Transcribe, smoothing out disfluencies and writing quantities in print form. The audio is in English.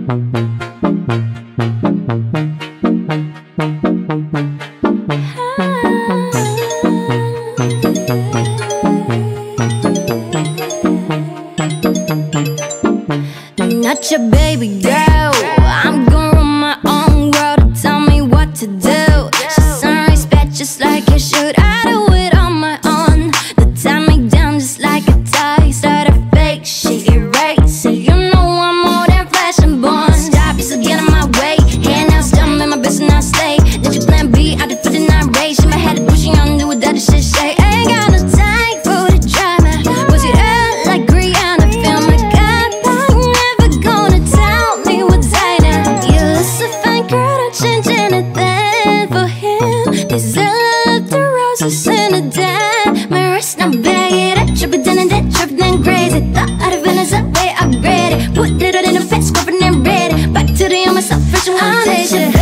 Not your baby girl, I'm gonna run my own world. Tell me what to do. She's some respect just like you should. I do it on my own. They tie me down just like a tie. Start a fake shit, erase it. You know I'm more than flesh and bone. Stop, you still get in my way. Hand out, stumble in my business, I stay. Did you plan B? I did for the night race. In my head, pushing on, do what that shit say. Ain't got no time for the drama. Was it out like Rihanna? Feel my God, I'm never gonna tell me what's I know. You look so fine, girl, don't change anything for him. These all of the roses in the den. My wrist, now bag it up, trip it down and that trip then crazy. Thought out of Venice, I way upgraded. Put it in a fast, scrubbing and ready. Back to the young myself, fresh and one day.